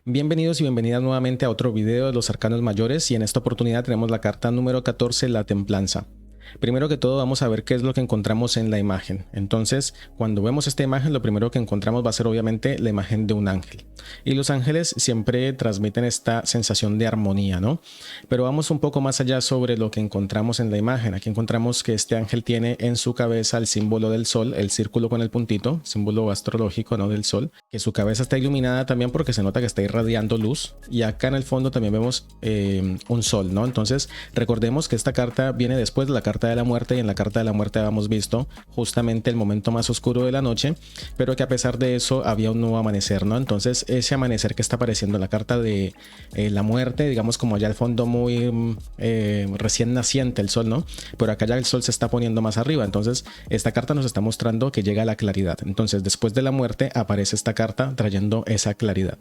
Bienvenidos y bienvenidas nuevamente a otro video de los arcanos mayores, y en esta oportunidad tenemos la carta número 14, la templanza. Primero que todo vamos a ver qué es lo que encontramos en la imagen. Entonces, cuando vemos esta imagen, lo primero que encontramos va a ser obviamente la imagen de un ángel. Y los ángeles siempre transmiten esta sensación de armonía, ¿no? Pero vamos un poco más allá sobre lo que encontramos en la imagen. Aquí encontramos que este ángel tiene en su cabeza el símbolo del sol, el círculo con el puntito, símbolo astrológico, ¿no? Del sol, que su cabeza está iluminada también porque se nota que está irradiando luz. Y acá en el fondo también vemos un sol, ¿no? Entonces, recordemos que esta carta viene después de la carta de la muerte, y en la carta de la muerte habíamos visto justamente el momento más oscuro de la noche, pero que a pesar de eso había un nuevo amanecer, ¿no? Entonces ese amanecer que está apareciendo en la carta de la muerte, digamos como allá al fondo muy recién naciente el sol, ¿no? Pero acá ya el sol se está poniendo más arriba, entonces esta carta nos está mostrando que llega la claridad. Entonces después de la muerte aparece esta carta trayendo esa claridad.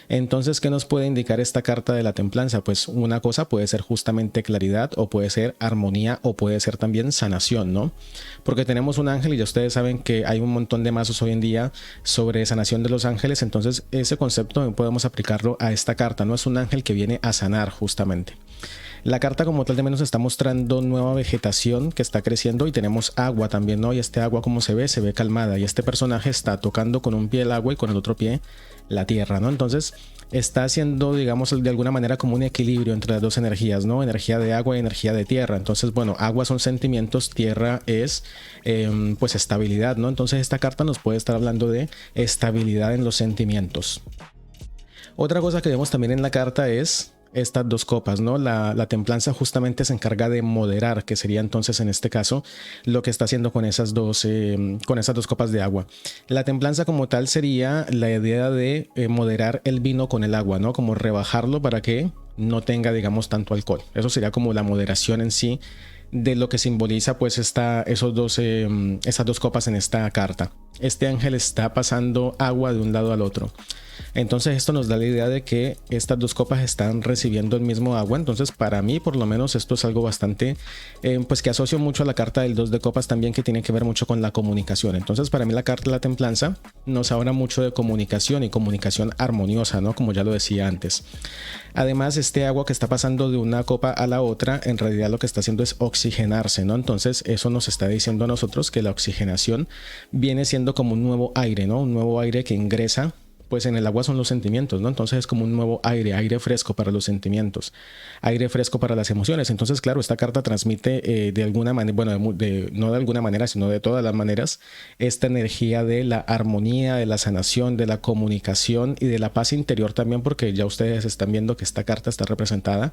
Entonces, ¿qué nos puede indicar esta carta de la templanza? Pues una cosa puede ser justamente claridad, o puede ser armonía, o puede ser también sanación, ¿no? Porque tenemos un ángel y ya ustedes saben que hay un montón de mazos hoy en día sobre sanación de los ángeles. Entonces ese concepto podemos aplicarlo a esta carta, ¿no? Es un ángel que viene a sanar justamente. La carta como tal también nos está mostrando nueva vegetación que está creciendo, y tenemos agua también, ¿no? Y este agua, como se ve calmada, y este personaje está tocando con un pie el agua y con el otro pie la tierra, ¿no? Entonces está haciendo, digamos, de alguna manera como un equilibrio entre las dos energías, ¿no? Energía de agua y energía de tierra. Entonces, bueno, agua son sentimientos, tierra es pues estabilidad, ¿no? Entonces esta carta nos puede estar hablando de estabilidad en los sentimientos. Otra cosa que vemos también en la carta es estas dos copas, ¿no? La templanza justamente se encarga de moderar, que sería entonces en este caso lo que está haciendo con esas dos copas de agua. La templanza como tal sería la idea de moderar el vino con el agua, ¿no? Como rebajarlo para que no tenga, digamos, tanto alcohol. Eso sería como la moderación en sí de lo que simboliza pues esas dos copas en esta carta. Este ángel está pasando agua de un lado al otro. Entonces esto nos da la idea de que estas dos copas están recibiendo el mismo agua. Entonces para mí por lo menos esto es algo bastante pues que asocio mucho a la carta del 2 de copas también, que tiene que ver mucho con la comunicación. Entonces para mí la carta de la templanza nos habla mucho de comunicación, y comunicación armoniosa, ¿no? Como ya lo decía antes. Además, este agua que está pasando de una copa a la otra, en realidad lo que está haciendo es oxigenarse, ¿no? Entonces eso nos está diciendo a nosotros que la oxigenación viene siendo como un nuevo aire, ¿no? Un nuevo aire que ingresa. Pues en el agua son los sentimientos, ¿no? Entonces es como un nuevo aire, aire fresco para los sentimientos, aire fresco para las emociones. Entonces, claro, esta carta transmite de alguna manera, bueno, no de alguna manera, sino de todas las maneras, esta energía de la armonía, de la sanación, de la comunicación y de la paz interior también, porque ya ustedes están viendo que esta carta está representada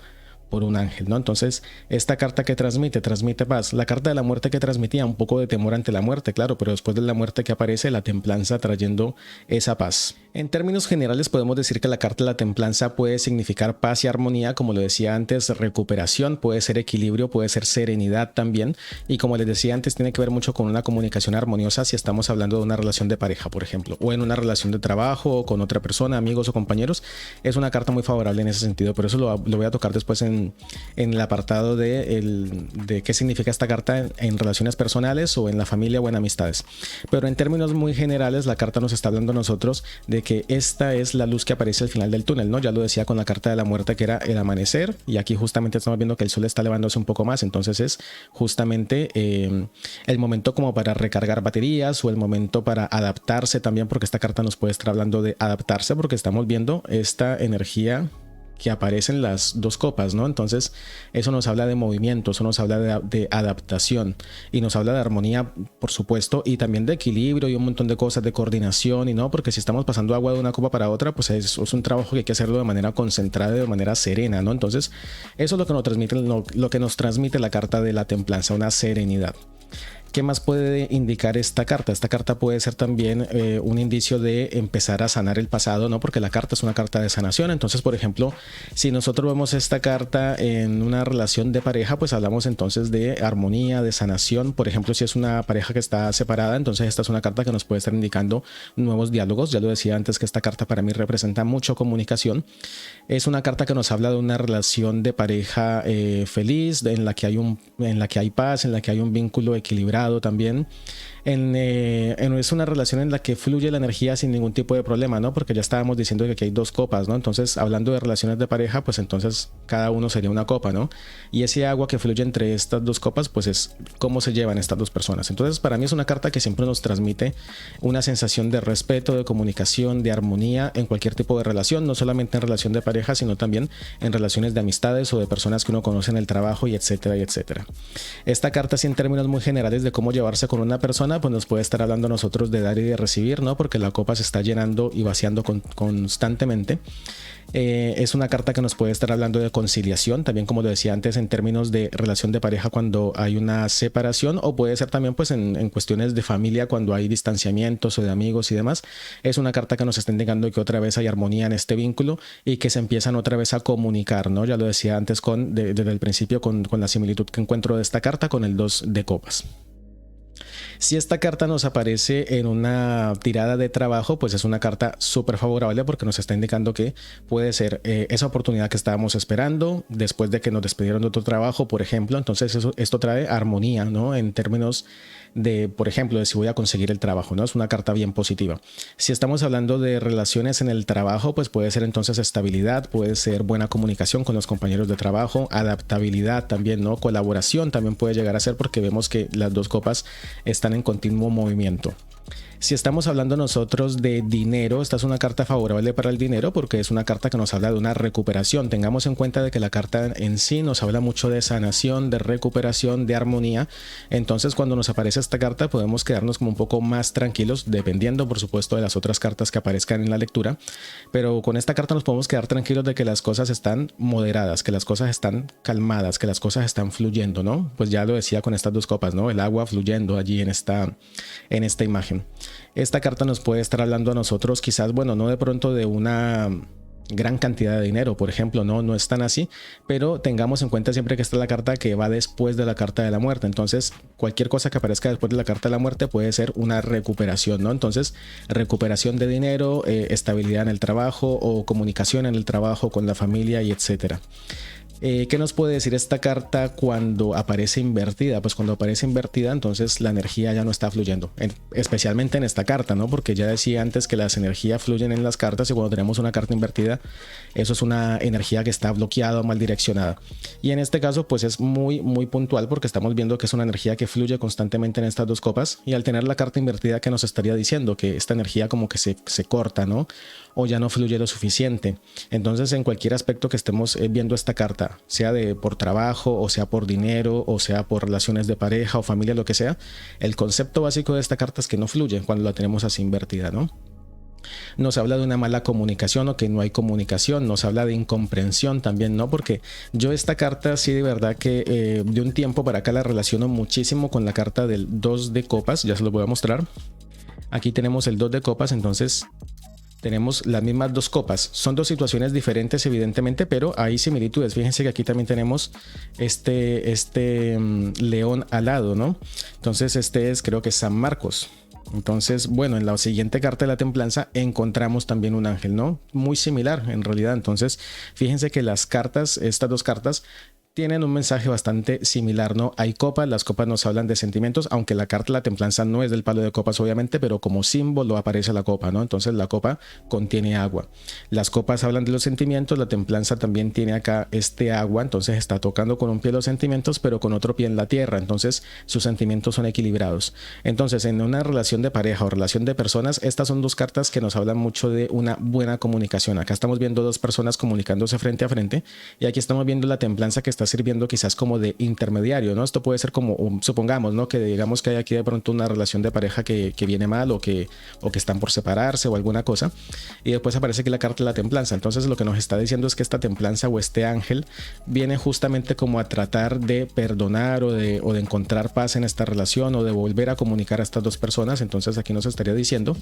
por un ángel, ¿no? Entonces esta carta que transmite paz. La carta de la muerte que transmitía un poco de temor ante la muerte, claro, pero después de la muerte que aparece la templanza trayendo esa paz. En términos generales podemos decir que la carta de la templanza puede significar paz y armonía, como lo decía antes, recuperación, puede ser equilibrio, puede ser serenidad también, y como les decía antes, tiene que ver mucho con una comunicación armoniosa si estamos hablando de una relación de pareja, por ejemplo, o en una relación de trabajo, o con otra persona, amigos o compañeros. Es una carta muy favorable en ese sentido, pero eso lo voy a tocar después en el apartado de qué significa esta carta en relaciones personales, o en la familia, o en amistades. Pero en términos muy generales, la carta nos está hablando a nosotros de que esta es la luz que aparece al final del túnel, ¿no? Ya lo decía con la carta de la muerte, que era el amanecer, y aquí justamente estamos viendo que el sol está elevándose un poco más. Entonces es justamente el momento como para recargar baterías, o el momento para adaptarse también, porque esta carta nos puede estar hablando de adaptarse, porque estamos viendo esta energía que aparecen las dos copas, ¿no? Entonces eso nos habla de movimiento, eso nos habla de adaptación, y nos habla de armonía, por supuesto, y también de equilibrio y un montón de cosas, de coordinación, y no, porque si estamos pasando agua de una copa para otra, pues es un trabajo que hay que hacerlo de manera concentrada, de manera serena, ¿no? Entonces eso es lo que nos transmite la carta de la templanza, una serenidad. ¿Qué más puede indicar esta carta? Esta carta puede ser también un indicio de empezar a sanar el pasado, ¿no? Porque la carta es una carta de sanación. Entonces, por ejemplo, si nosotros vemos esta carta en una relación de pareja, pues hablamos entonces de armonía, de sanación. Por ejemplo, si es una pareja que está separada, entonces esta es una carta que nos puede estar indicando nuevos diálogos. Ya lo decía antes que esta carta para mí representa mucho comunicación. Es una carta que nos habla de una relación de pareja feliz, en la que hay paz, en la que hay un vínculo equilibrado, aceptado también. Es una relación en la que fluye la energía sin ningún tipo de problema, ¿no? Porque ya estábamos diciendo que aquí hay dos copas, ¿no? Entonces, hablando de relaciones de pareja, pues entonces cada uno sería una copa, ¿no? Y ese agua que fluye entre estas dos copas, pues es cómo se llevan estas dos personas. Entonces, para mí es una carta que siempre nos transmite una sensación de respeto, de comunicación, de armonía en cualquier tipo de relación, no solamente en relación de pareja, sino también en relaciones de amistades o de personas que uno conoce en el trabajo, y etcétera, y etcétera. Esta carta, sí, en términos muy generales de cómo llevarse con una persona, pues nos puede estar hablando a nosotros de dar y de recibir, ¿no? Porque la copa se está llenando y vaciando constantemente. Es una carta que nos puede estar hablando de conciliación, también como lo decía antes, en términos de relación de pareja cuando hay una separación, o puede ser también pues en cuestiones de familia cuando hay distanciamientos o de amigos y demás. Es una carta que nos está indicando que otra vez hay armonía en este vínculo y que se empiezan otra vez a comunicar, ¿no? Ya lo decía antes desde el principio con la similitud que encuentro de esta carta con el 2 de copas. Si esta carta nos aparece en una tirada de trabajo, pues es una carta súper favorable porque nos está indicando que puede ser esa oportunidad que estábamos esperando después de que nos despidieron de otro trabajo, por ejemplo. Entonces esto trae armonía, ¿no? En términos de, por ejemplo, de si voy a conseguir el trabajo, ¿no? Es una carta bien positiva. Si estamos hablando de relaciones en el trabajo, pues puede ser entonces estabilidad, puede ser buena comunicación con los compañeros de trabajo, adaptabilidad también, ¿no? Colaboración también puede llegar a ser porque vemos que las dos copas están en continuo movimiento. Si estamos hablando nosotros de dinero, esta es una carta favorable para el dinero porque es una carta que nos habla de una recuperación. Tengamos en cuenta de que la carta en sí nos habla mucho de sanación, de recuperación, de armonía. Entonces, cuando nos aparece esta carta podemos quedarnos como un poco más tranquilos, dependiendo por supuesto de las otras cartas que aparezcan en la lectura. Pero con esta carta nos podemos quedar tranquilos de que las cosas están moderadas, que las cosas están calmadas, que las cosas están fluyendo, ¿no? Pues ya lo decía con estas dos copas, ¿no? El agua fluyendo allí en esta imagen. Esta carta nos puede estar hablando a nosotros quizás, bueno, no de pronto de una gran cantidad de dinero, por ejemplo, no es tan así, pero tengamos en cuenta siempre que esta es la carta que va después de la carta de la muerte. Entonces, cualquier cosa que aparezca después de la carta de la muerte puede ser una recuperación, ¿no? Entonces, recuperación de dinero, estabilidad en el trabajo o comunicación en el trabajo con la familia y etcétera. ¿Qué nos puede decir esta carta cuando aparece invertida? Pues cuando aparece invertida, entonces la energía ya no está fluyendo, especialmente en esta carta, ¿no? Porque ya decía antes que las energías fluyen en las cartas y cuando tenemos una carta invertida, eso es una energía que está bloqueada o mal direccionada. Y en este caso, pues es muy, muy puntual porque estamos viendo que es una energía que fluye constantemente en estas dos copas y al tener la carta invertida, ¿qué nos estaría diciendo? Que esta energía como que se corta, ¿no? O ya no fluye lo suficiente. Entonces, en cualquier aspecto que estemos viendo esta carta, sea por trabajo, o sea por dinero, o sea por relaciones de pareja o familia, lo que sea, el concepto básico de esta carta es que no fluye cuando la tenemos así invertida, ¿no? Nos habla de una mala comunicación o que no hay comunicación, nos habla de incomprensión también, ¿no? Porque yo esta carta sí de verdad que de un tiempo para acá la relaciono muchísimo con la carta del 2 de copas, ya se lo voy a mostrar. Aquí tenemos el 2 de copas, entonces tenemos las mismas dos copas. Son dos situaciones diferentes evidentemente, pero hay similitudes. Fíjense que aquí también tenemos este león alado, ¿no? Entonces este es, creo que es San Marcos. Entonces, bueno, en la siguiente carta de la templanza encontramos también un ángel, ¿no? Muy similar en realidad. Entonces, fíjense que las cartas, estas dos cartas, tienen un mensaje bastante similar, ¿no? Hay copas, las copas nos hablan de sentimientos, aunque la carta de la templanza no es del palo de copas obviamente, pero como símbolo aparece la copa, ¿no? Entonces la copa contiene agua. Las copas hablan de los sentimientos, la templanza también tiene acá este agua, entonces está tocando con un pie los sentimientos, pero con otro pie en la tierra, entonces sus sentimientos son equilibrados. Entonces en una relación de pareja o relación de personas, estas son dos cartas que nos hablan mucho de una buena comunicación. Acá estamos viendo dos personas comunicándose frente a frente y aquí estamos viendo la templanza que está sirviendo quizás como de intermediario, ¿no? Esto puede ser como, supongamos, ¿no? Que digamos que hay aquí de pronto una relación de pareja que viene mal o que están por separarse o alguna cosa y después aparece aquí la carta de la templanza. Entonces lo que nos está diciendo es que esta templanza o este ángel viene justamente como a tratar de perdonar o de encontrar paz en esta relación o de volver a comunicar a estas dos personas. Entonces aquí nos estaría diciendo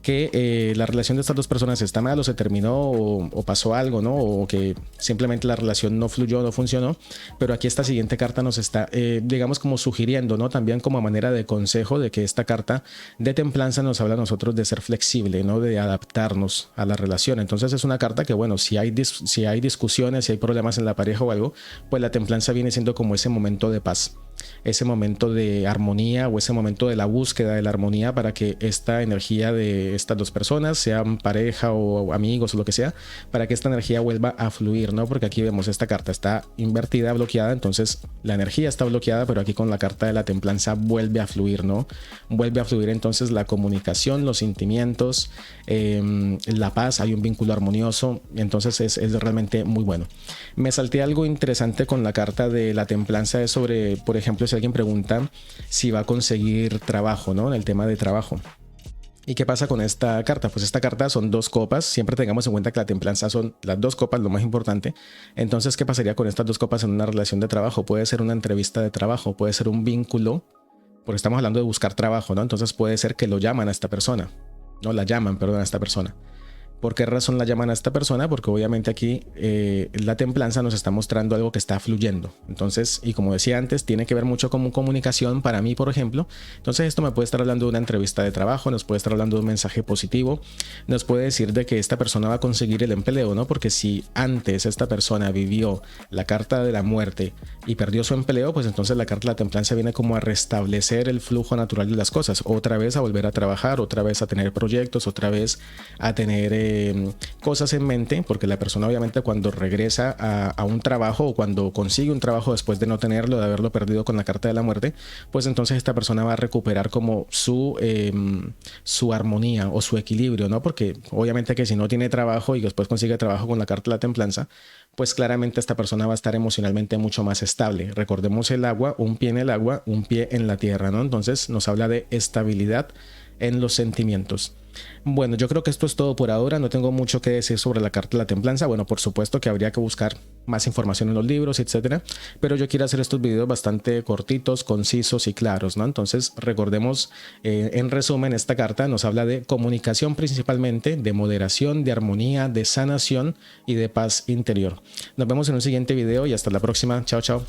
que la relación de estas dos personas está mal o se terminó o pasó algo, ¿no? O que simplemente la relación no fluyó, no funcionó. Pero aquí esta siguiente carta nos está, digamos, como sugiriendo, ¿no? También como a manera de consejo de que esta carta de templanza nos habla a nosotros de ser flexible, ¿no? De adaptarnos a la relación. Entonces es una carta que, bueno, si hay discusiones, si hay problemas en la pareja o algo, pues la templanza viene siendo como ese momento de paz. ese momento de armonía o ese momento de la búsqueda de la armonía para que esta energía de estas dos personas, sean pareja o amigos o lo que sea, para que esta energía vuelva a fluir, ¿no? Porque aquí vemos esta carta está invertida, bloqueada, entonces la energía está bloqueada, pero aquí con la carta de la templanza vuelve a fluir, ¿no? Vuelve a fluir entonces la comunicación, los sentimientos, la paz, hay un vínculo armonioso, entonces es realmente muy bueno. Me salté algo interesante con la carta de la templanza, es sobre, por ejemplo, si alguien pregunta si va a conseguir trabajo, ¿no? En el tema de trabajo. ¿Y qué pasa con esta carta? Pues esta carta son dos copas. Siempre tengamos en cuenta que la templanza son las dos copas, lo más importante. Entonces, ¿qué pasaría con estas dos copas en una relación de trabajo? Puede ser una entrevista de trabajo, puede ser un vínculo, porque estamos hablando de buscar trabajo, ¿no? Entonces puede ser que lo llaman a esta persona. No, la llaman, perdón, a esta persona. ¿Por qué razón la llaman a esta persona? Porque obviamente aquí la templanza nos está mostrando algo que está fluyendo. Entonces, y como decía antes, tiene que ver mucho con comunicación para mí, por ejemplo. Entonces esto me puede estar hablando de una entrevista de trabajo, nos puede estar hablando de un mensaje positivo, nos puede decir de que esta persona va a conseguir el empleo, ¿no? Porque si antes esta persona vivió la carta de la muerte y perdió su empleo, pues entonces la carta de la templanza viene como a restablecer el flujo natural de las cosas, otra vez a volver a trabajar, otra vez a tener proyectos, otra vez a tener cosas en mente, porque la persona obviamente cuando regresa a un trabajo o cuando consigue un trabajo después de no tenerlo, de haberlo perdido con la carta de la muerte, pues entonces esta persona va a recuperar como su armonía o su equilibrio, ¿no? Porque obviamente que si no tiene trabajo y después consigue trabajo con la carta de la templanza, pues claramente esta persona va a estar emocionalmente mucho más estable. Recordemos el agua, un pie en el agua, un pie en la tierra, ¿no? Entonces nos habla de estabilidad en los sentimientos. Bueno, yo creo que esto es todo por ahora. No tengo mucho que decir sobre la carta de la templanza. Bueno, por supuesto que habría que buscar más información en los libros, etcétera, pero yo quiero hacer estos videos bastante cortitos, concisos y claros, ¿no? Entonces recordemos, en resumen, esta carta nos habla de comunicación principalmente, de moderación, de armonía, de sanación y de paz interior. Nos vemos en un siguiente video y hasta la próxima. Chao, chao.